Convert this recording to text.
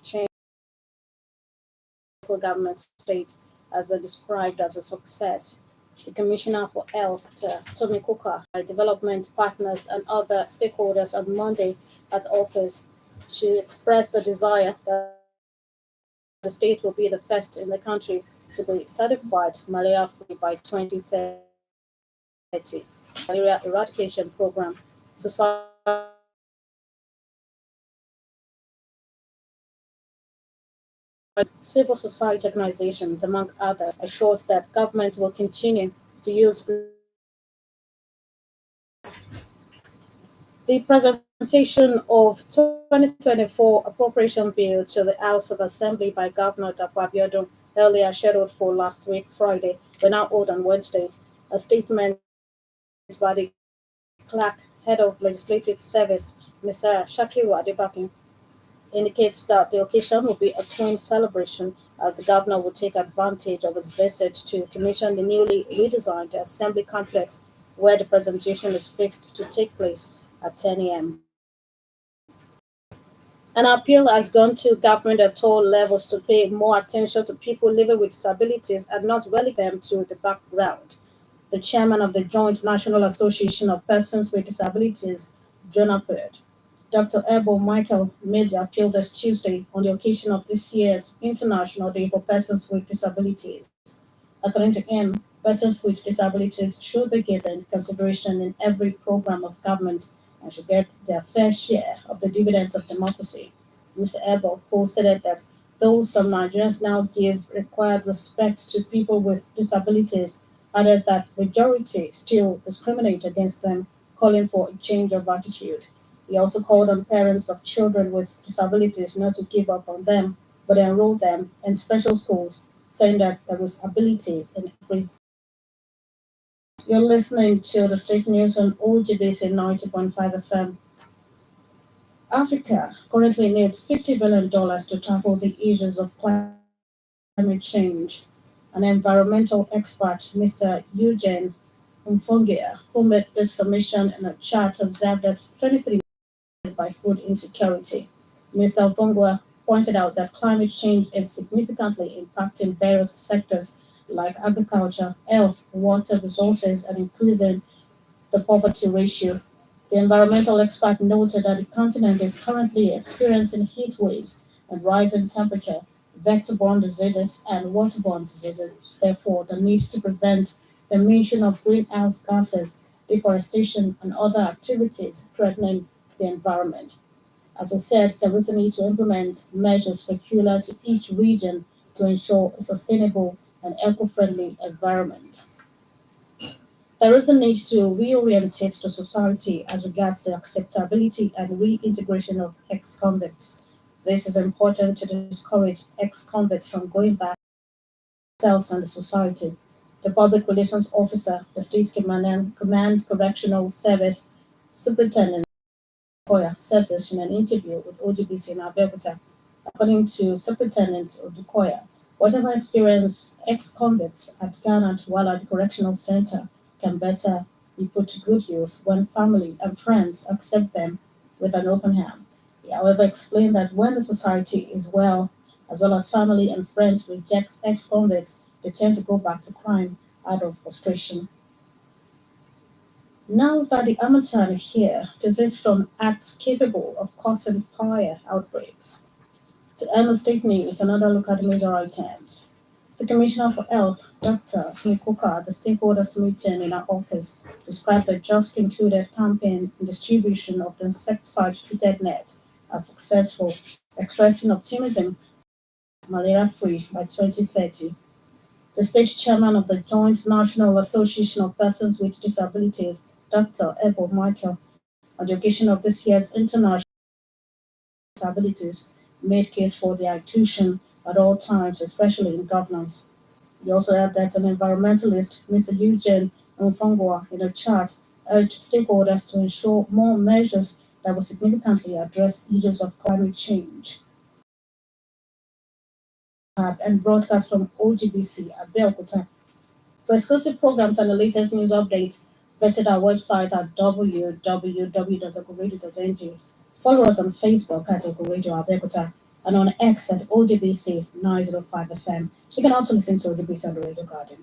change local government state has been described as a success. The Commissioner for Health, Tommy Cooker, by development partners and other stakeholders on Monday at office, she expressed the desire that the state will be the first in the country to be certified malaria-free by 2030. Malaria eradication program. Society civil society organizations, among others, assured that government will continue to use the presentation of 2024 appropriation bill to the House of Assembly by Governor Dapo Abiodun, earlier scheduled for last week Friday, but now hold on Wednesday. A statement by the clerk, head of legislative service, Mr. Shakiru Adebakin, indicates that the occasion will be a twin celebration as the governor will take advantage of his visit to commission the newly redesigned assembly complex where the presentation is fixed to take place at 10 a.m. An appeal has gone to government at all levels to pay more attention to people living with disabilities and not relegate them to the background. The chairman of the Joint National Association of Persons with Disabilities, Jonah Bird, Dr. Ebo Michael, made the appeal this Tuesday on the occasion of this year's International Day for Persons with Disabilities. According to him, persons with disabilities should be given consideration in every program of government and should get their fair share of the dividends of democracy. Mr. Ebo posted that though some Nigerians now give required respect to people with disabilities, added that majority still discriminate against them, calling for a change of attitude. He also called on parents of children with disabilities not to give up on them, but enroll them in special schools, saying that there is ability in every. You're listening to the state news on OGBC 90.5 FM. Africa currently needs $50 billion to tackle the issues of climate change. An environmental expert, Mr. Eugene Mfongia, who made this submission in a chart, observed that 23 by food insecurity. Mr. Mfongia pointed out that climate change is significantly impacting various sectors like agriculture, health, water resources, and increasing the poverty ratio. The environmental expert noted that the continent is currently experiencing heat waves and rising temperature, vector-borne diseases, and waterborne diseases. Therefore, the need to prevent the emission of greenhouse gases, deforestation, and other activities threatening the environment. As I said, there is a need to implement measures peculiar to each region to ensure a sustainable and eco-friendly environment. There is a need to reorientate the society as regards the acceptability and reintegration of ex-convicts. This is important to discourage ex-convicts from going back to themselves and the society. The public relations officer, the State Command Correctional Service Superintendent Okoya, said this in an interview with OGBC in Abeokuta. According to Superintendent Odukoya, whatever experience ex-convicts had garnered while at the correctional center can better be put to good use when family and friends accept them with an open hand. He, however, explained that when the society is well, as well as family and friends reject ex-convicts, they tend to go back to crime out of frustration. Now that the Amazon is here, disease from acts capable of causing fire outbreaks. To end the state news, another look at the major items. The Commissioner for Health, Dr. Tony Cooker, at the stakeholders meeting in her office, described the just concluded campaign and distribution of the insecticide-treated net as successful, expressing optimism malaria-free by 2030. The state chairman of the Joint National Association of Persons with Disabilities, Dr. Ebo Michael, on the occasion of this year's International Disabilities, made case for their inclusion at all times, especially in governance. He also added that an environmentalist, Mr. Eugene Mfongwa, in a chart, urged stakeholders to ensure more measures that will significantly address issues of climate change. And broadcast from OGBC at Abeokuta. For exclusive programs and the latest news updates, visit our website at www.ogoradio.ng. Follow us on Facebook at Ogoradio Abeokuta. and on X at ODBC 905 FM. You can also listen to ODBC on the Radio Garden.